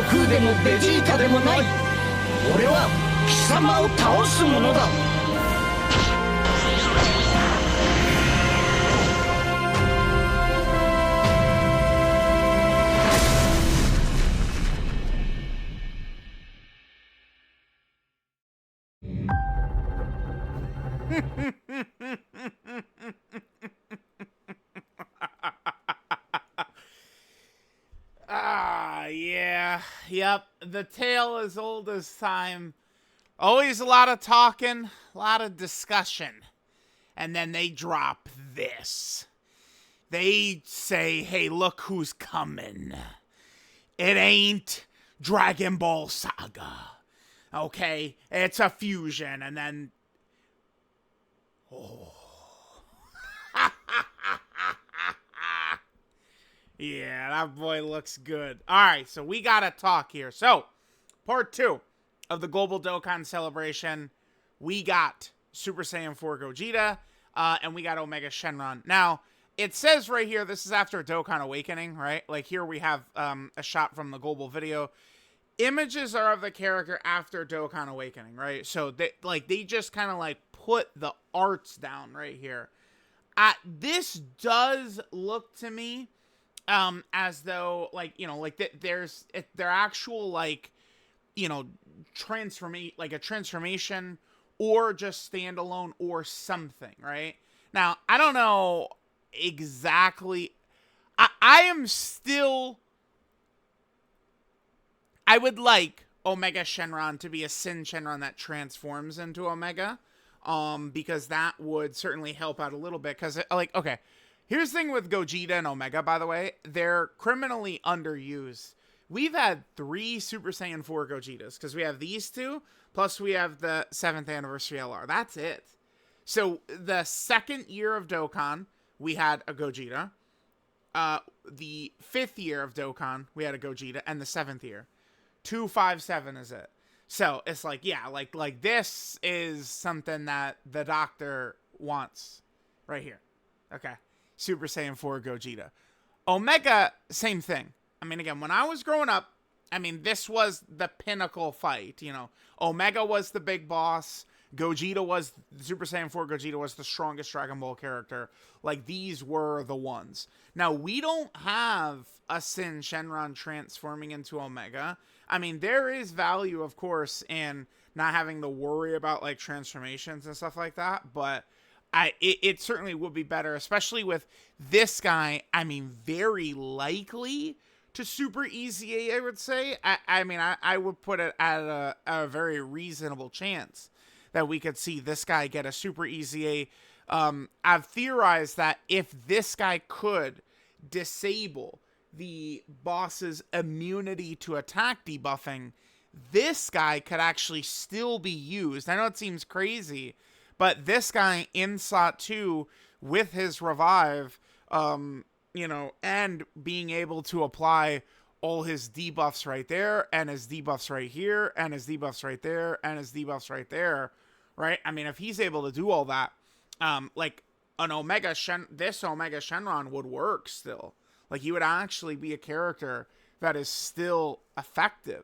悟空でもベジータでもない。俺は貴様を倒すものだ。Yeah, yep, the tale as old as time. Always a lot of talking, a lot of discussion. And then they drop this. They say, hey, look who's coming. It ain't Dragon Ball Saga. Okay? It's a fusion, and then... Oh. Yeah, that boy looks good. Alright, so we gotta talk here. So, part 2 of the Global Dokkan celebration. We got Super Saiyan 4 Gogeta, and we got Omega Shenron. Now, it says right here, this is after Dokkan Awakening, right? Like, here we have a shot from the global video. Images are of the character after Dokkan Awakening, right? So, they just kind of, like, put the arts down right here. This does look to me... as though, like, you know, like, there's their actual, like, you know, a transformation, or just standalone, or something, right? Now, I don't know exactly, I am still, I would like Omega Shenron to be a Sin Shenron that transforms into Omega, because that would certainly help out a little bit, because, like, okay, here's the thing with Gogeta and Omega, by the way. They're criminally underused. We've had 3 Super Saiyan 4 Gogetas, because we have these 2, plus we have the 7th Anniversary LR. That's it. So, the 2nd year of Dokkan, we had a Gogeta. The 5th year of Dokkan, we had a Gogeta, and the 7th year. 257 is it. So, it's like, yeah, like this is something that the doctor wants. Right here. Okay. Super Saiyan 4 Gogeta. Omega, same thing. I mean, again, when I was growing up, I mean, this was the pinnacle fight, you know. Omega was the big boss. Gogeta was, Super Saiyan 4 Gogeta was the strongest Dragon Ball character. Like, these were the ones. Now, we don't have a Sin Shenron transforming into Omega. I mean, there is value, of course, in not having to worry about, like, transformations and stuff like that, but... It certainly would be better, especially with this guy, I mean, very likely to Super EZA, I would say. I mean, I would put it at a very reasonable chance that we could see this guy get a Super EZA. I've theorized that if this guy could disable the boss's immunity to attack debuffing, this guy could actually still be used. I know it seems crazy, but this guy in slot 2 with his revive, you know, and being able to apply all his debuffs right there, and his debuffs right here, and his debuffs right there, and his debuffs right there, right? I mean, if he's able to do all that, like, this Omega Shenron would work still. Like, he would actually be a character that is still effective.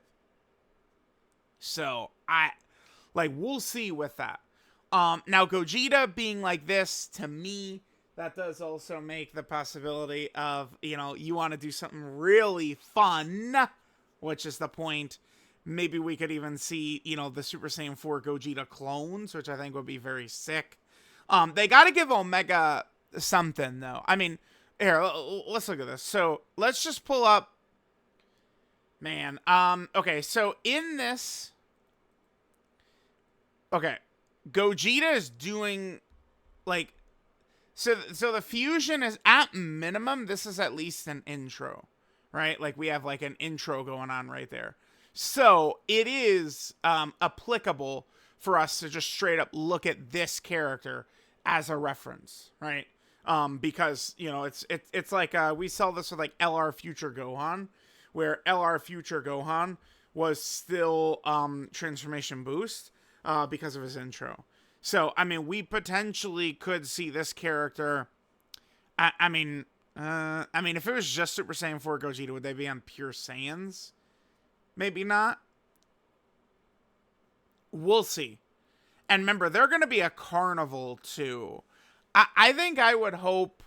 So, we'll see with that. Now, Gogeta being like this, to me, that does also make the possibility of, you know, you want to do something really fun, which is the point. Maybe we could even see, you know, the Super Saiyan 4 Gogeta clones, which I think would be very sick. They got to give Omega something, though. I mean, here, let's look at this. So, let's just pull up, man, okay, so in this, okay, Gogeta is doing, like, so the fusion is, at minimum, this is at least an intro, right? Like, we have, like, an intro going on right there. So, it is applicable for us to just straight up look at this character as a reference, right? Because, you know, it's like, we saw this with, like, LR Future Gohan, where LR Future Gohan was still transformation boost, because of his intro. So, I mean, we potentially could see this character. I mean, if it was just Super Saiyan 4 Gogeta, would they be on pure Saiyans? maybe not. We'll see. And remember, they're going to be a carnival too. I think I would hope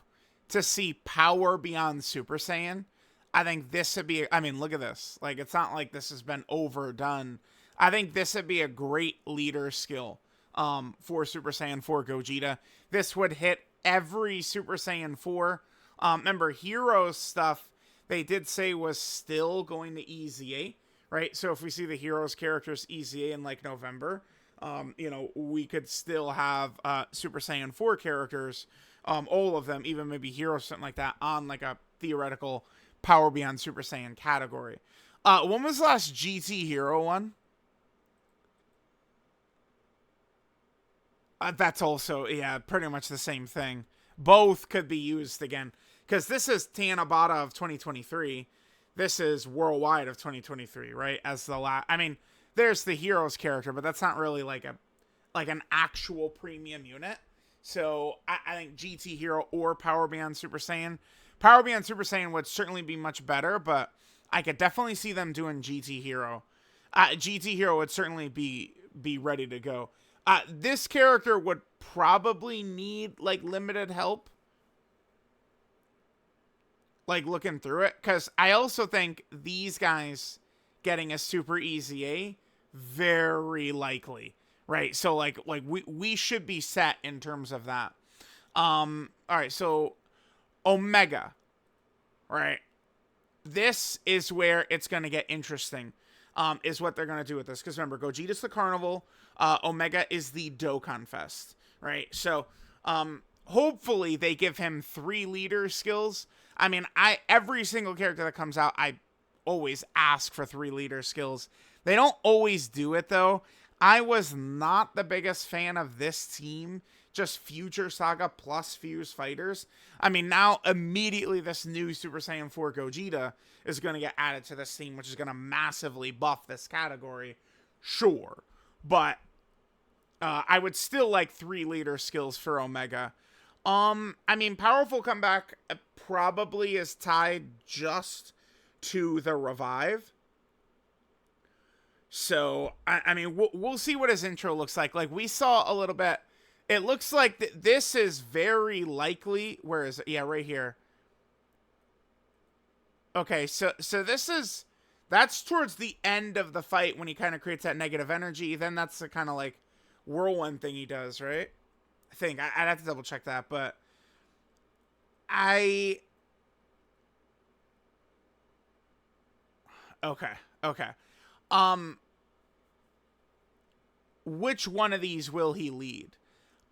to see power beyond Super Saiyan. I think this would be, I mean, look at this. Like, it's not like this has been overdone. I think this would be a great leader skill for Super Saiyan 4 Gogeta. This would hit every Super Saiyan 4. Remember, Heroes stuff, they did say was still going to EZA, right? So if we see the Heroes characters EZA in, like, November, you know, we could still have Super Saiyan 4 characters, all of them, even maybe Heroes, something like that, on, like, a theoretical Power Beyond Super Saiyan category. When was the last GT Hero one? That's also, yeah, pretty much the same thing. Both could be used again. Because this is Tanabata of 2023. This is Worldwide of 2023, right? As the last, I mean, there's the Heroes character, but that's not really like an actual premium unit. So I think GT Hero or Power Beyond Super Saiyan. Power Beyond Super Saiyan would certainly be much better, but I could definitely see them doing GT Hero. GT Hero would certainly be ready to go. This character would probably need, like, limited help. Like, looking through it. Because I also think these guys getting a Super EZA, very likely. Right? So, like we should be set in terms of that. Alright, so Omega. Right? This is where it's going to get interesting. Is what they're going to do with this. Because remember, Gogeta's the Carnival. Omega is the Dokkan Fest. Right? So, hopefully they give him 3 leader skills. I mean, every single character that comes out, I always ask for 3 leader skills. They don't always do it, though. I was not the biggest fan of this team, just Future Saga plus Fuse Fighters. I mean, now immediately this new Super Saiyan 4 Gogeta is going to get added to this team, which is going to massively buff this category. Sure. But I would still like 3 leader skills for Omega. I mean, Powerful Comeback probably is tied just to the Revive. So, I mean, we'll see what his intro looks like. Like, we saw a little bit. It looks like this is very likely. Where is it? Yeah, right here. Okay, so this is... That's towards the end of the fight when he kind of creates that negative energy. Then that's the kind of, like, whirlwind thing he does, right? I think. I'd have to double check that, but... Okay. Which one of these will he lead?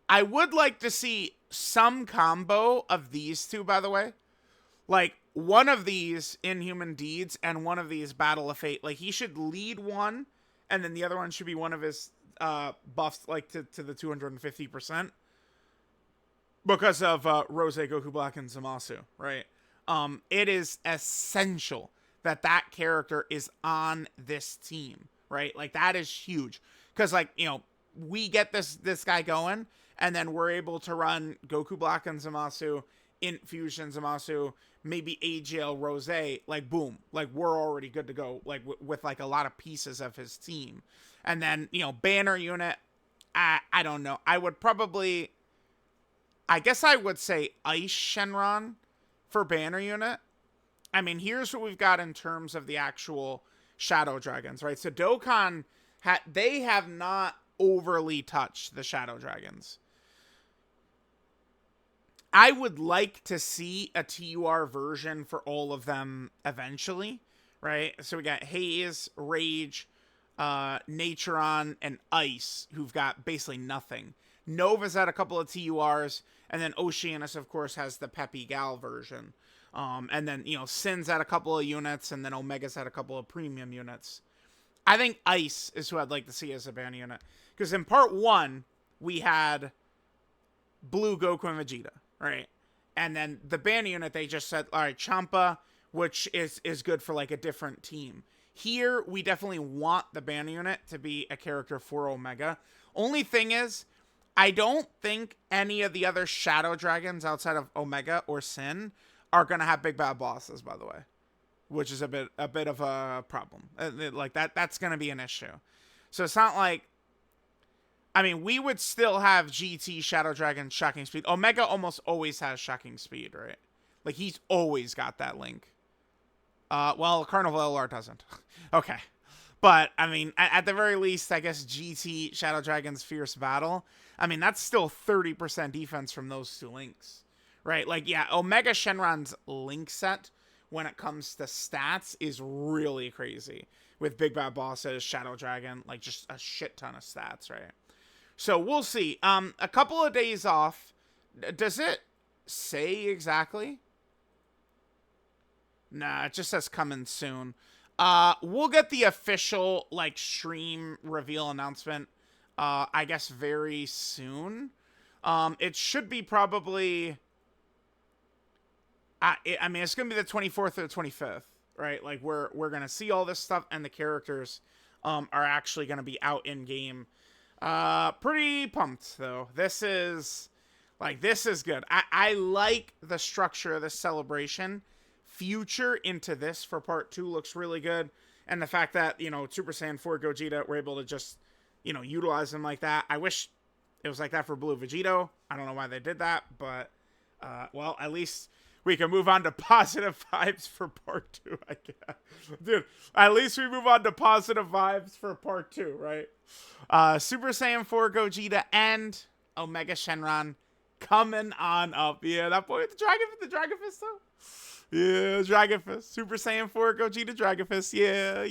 I would like to see some combo of these two, by the way. Like, one of these Inhuman Deeds and one of these Battle of Fate. Like, he should lead one, and then the other one should be one of his buffs, like, to the 250%. Because of Rose, Goku Black, and Zamasu, right? It is essential that character is on this team, right? Like, that is huge. Because, like, you know, we get this guy going, and then we're able to run Goku Black and Zamasu, Infusion Zamasu, maybe AGL Rose, like, boom. Like, we're already good to go, like, with like, a lot of pieces of his team. And then, you know, Banner Unit, I don't know. I would probably... I guess I would say Ice Shenron for Banner Unit. I mean, here's what we've got in terms of the actual Shadow Dragons, right? So Dokkan, they have not overly touched the Shadow Dragons. I would like to see a TUR version for all of them eventually, right? So we got Haze, Rage, Naturon, and Ice, who've got basically nothing. Nova's had a couple of TURs, and then Oceanus, of course, has the Peppy Gal version. And then, you know, Sin's had a couple of units, and then Omega's had a couple of premium units. I think Ice is who I'd like to see as a banner unit. Because in part 1, we had Blue Goku and Vegeta, right? And then the banner unit, they just said, all right, Champa, which is good for, like, a different team. Here, we definitely want the banner unit to be a character for Omega. Only thing is, I don't think any of the other Shadow Dragons outside of Omega or Sin are going to have big bad bosses, by the way. which is a bit of a problem. Like that's going to be an issue. So it's not like, I mean, we would still have GT Shadow Dragon Shocking Speed. Omega almost always has Shocking Speed, right? Like, he's always got that link. Well, Carnival LR doesn't. Okay. But, I mean, at the very least, I guess GT Shadow Dragon's Fierce Battle, I mean, that's still 30% defense from those two links, right? Like, yeah, Omega Shenron's link set, when it comes to stats, is really crazy. With Big Bad Bosses, Shadow Dragon, like, just a shit ton of stats, right? So we'll see. A couple of days off. Does it say exactly? Nah, it just says coming soon. We'll get the official, like, stream reveal announcement, I guess, very soon. It should be probably... I mean, it's going to be the 24th or the 25th, right? Like, we're going to see all this stuff, and the characters are actually going to be out in-game. Pretty pumped, though. This is good. I like the structure of this celebration. Future into this for part 2 looks really good. And the fact that, you know, Super Saiyan 4 Gogeta were able to just, you know, utilize him like that. I wish it was like that for Blue Vegito. I don't know why they did that, but, well, at least we can move on to positive vibes for part 2, I guess. Dude, at least we move on to positive vibes for part 2, right? Super Saiyan 4 Gogeta and Omega Shenron coming on up. Yeah, that boy with the Dragon Fist, though. Yeah, Dragon Fist. Super Saiyan 4 Gogeta Dragon Fist. Yeah.